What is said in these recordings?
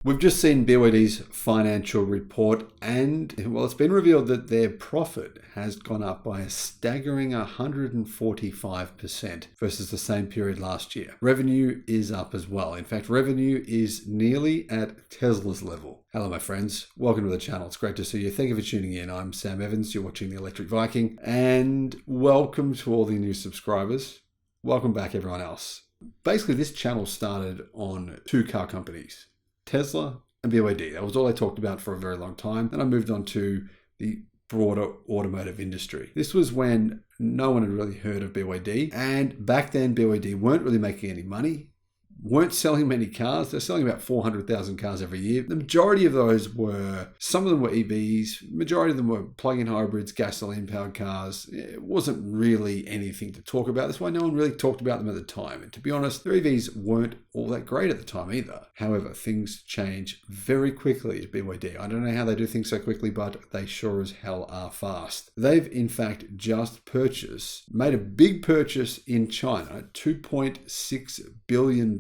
We've just seen BYD's financial report and, well, it's been revealed that their profit has gone up by a staggering 145% versus the same period last year. Revenue is up as well. In fact, revenue is nearly at Tesla's level. Hello, my friends. Welcome to the channel. It's great to see you. Thank you for tuning in. I'm Sam Evans. You're watching the Electric Viking. And welcome to all the new subscribers. Welcome back, everyone else. Basically, this channel started on two car companies, Tesla and BYD. That was all I talked about for a very long time. Then I moved on to the broader automotive industry. This was when no one had really heard of BYD. And back then, BYD weren't really making any money, weren't selling many cars. They're selling about 400,000 cars every year. The majority of those some of them were EVs, majority of them were plug-in hybrids, gasoline-powered cars. It wasn't really anything to talk about. That's why no one really talked about them at the time. And to be honest, their EVs weren't all that great at the time either. However, things change very quickly at BYD. I don't know how they do things so quickly, but they sure as hell are fast. They've in fact just made a big purchase in China, $2.6 billion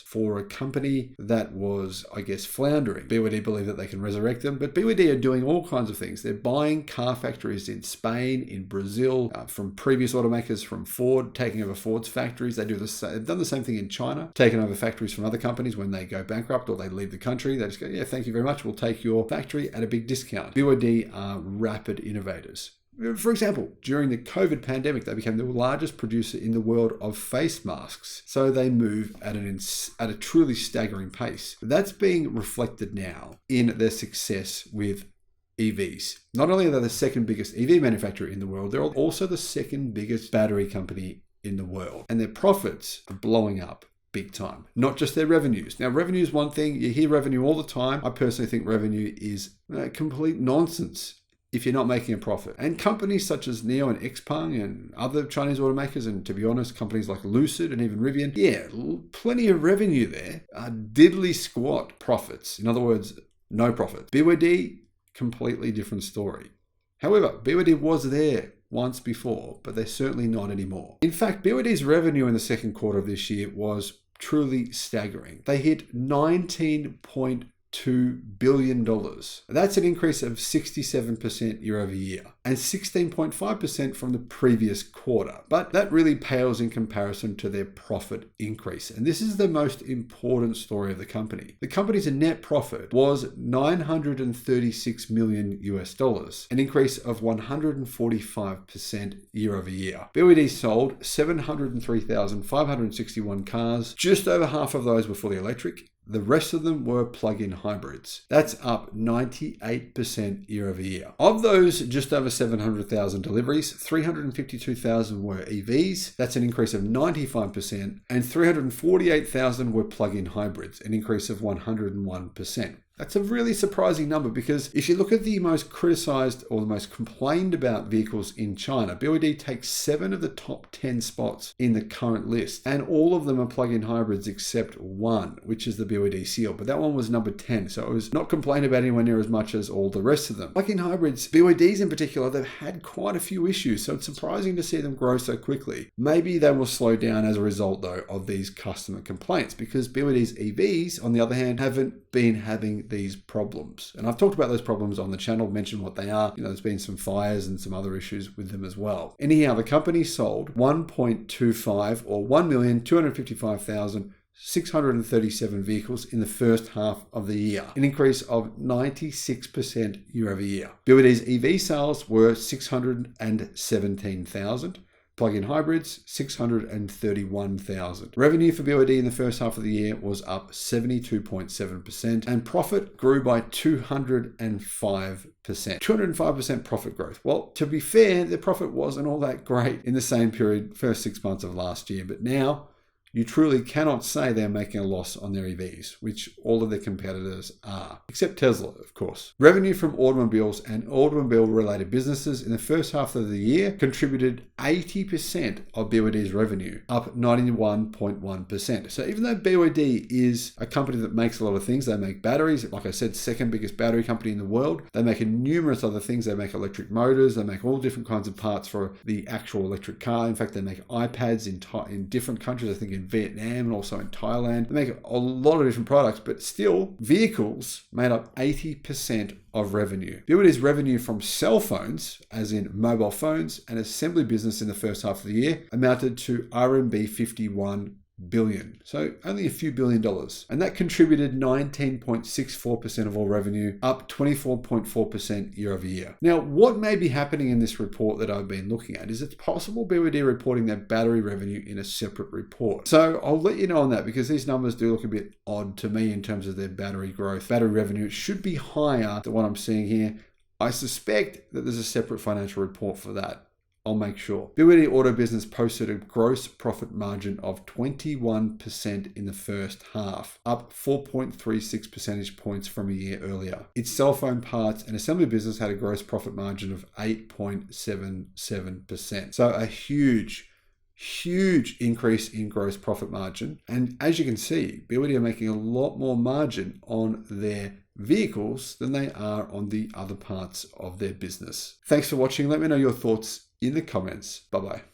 for a company that was, I guess, floundering. BYD believe that they can resurrect them, but BYD are doing all kinds of things. They're buying car factories in Spain, in Brazil, from previous automakers, from Ford, taking over Ford's factories. They've done the same thing in China, taking over factories from other companies when they go bankrupt or they leave the country. They just go, yeah, thank you very much. We'll take your factory at a big discount. BYD are rapid innovators. For example, during the COVID pandemic, they became the largest producer in the world of face masks. So they move at a truly staggering pace. That's being reflected now in their success with EVs. Not only are they the second biggest EV manufacturer in the world, they're also the second biggest battery company in the world. And their profits are blowing up big time, not just their revenues. Now, revenue is one thing. You hear revenue all the time. I personally think revenue is complete nonsense if you're not making a profit. And companies such as NIO and XPeng and other Chinese automakers, and to be honest, companies like Lucid and even Rivian, plenty of revenue there, diddly squat profits. In other words, no profit. BYD, completely different story. However, BYD was there once before, but they're certainly not anymore. In fact, BYD's revenue in the second quarter of this year was truly staggering. They hit $19.2 billion. That's an increase of 67% year over year and 16.5% from the previous quarter. But that really pales in comparison to their profit increase. And this is the most important story of the company. The company's net profit was $936 million US, an increase of 145% year over year. BYD sold 703,561 cars. Just over half of those were fully electric. The rest of them were plug-in hybrids. That's up 98% year over year. Of those just over 700,000 deliveries, 352,000 were EVs. That's an increase of 95%. And 348,000 were plug-in hybrids, an increase of 101%. That's a really surprising number because if you look at the most criticized or the most complained about vehicles in China, BYD takes 7 of the top 10 spots in the current list. And all of them are plug-in hybrids except one, which is the BYD Seal. But that one was number 10. So it was not complained about anywhere near as much as all the rest of them. Plug-in hybrids, BYDs in particular, they've had quite a few issues. So it's surprising to see them grow so quickly. Maybe they will slow down as a result, though, of these customer complaints because BYD's EVs, on the other hand, haven't been having these problems. And I've talked about those problems on the channel, mentioned what they are. There's been some fires and some other issues with them as well. Anyhow, the company sold 1.25 or 1,255,637 vehicles in the first half of the year, an increase of 96% year over year. BYD's EV sales were 617,000. Plug-in hybrids, 631,000. Revenue for BYD in the first half of the year was up 72.7% and profit grew by 205%. 205% profit growth. Well, to be fair, the profit wasn't all that great in the same period, first 6 months of last year, but now you truly cannot say they're making a loss on their EVs, which all of their competitors are, except Tesla, of course. Revenue from automobiles and automobile-related businesses in the first half of the year contributed 80% of BYD's revenue, up 91.1%. So even though BYD is a company that makes a lot of things, they make batteries, like I said, second biggest battery company in the world. They make numerous other things. They make electric motors. They make all different kinds of parts for the actual electric car. In fact, they make iPads in different countries. I think in Vietnam and also in Thailand. They make a lot of different products, but still, vehicles made up 80% of revenue. BYD's revenue from cell phones, as in mobile phones, and assembly business in the first half of the year amounted to RMB 51 billion. So only a few $1 billion. And that contributed 19.64% of all revenue, up 24.4% year over year. Now, what may be happening in this report that I've been looking at is it's possible BYD reporting their battery revenue in a separate report. So I'll let you know on that because these numbers do look a bit odd to me in terms of their battery growth. Battery revenue should be higher than what I'm seeing here. I suspect that there's a separate financial report for that. I'll make sure. BYD Auto Business posted a gross profit margin of 21% in the first half, up 4.36 percentage points from a year earlier. Its cell phone parts and assembly business had a gross profit margin of 8.77%. So a huge increase in gross profit margin. And as you can see, BYD are making a lot more margin on their vehicles than they are on the other parts of their business. Thanks for watching. Let me know your thoughts in the comments. Bye-bye.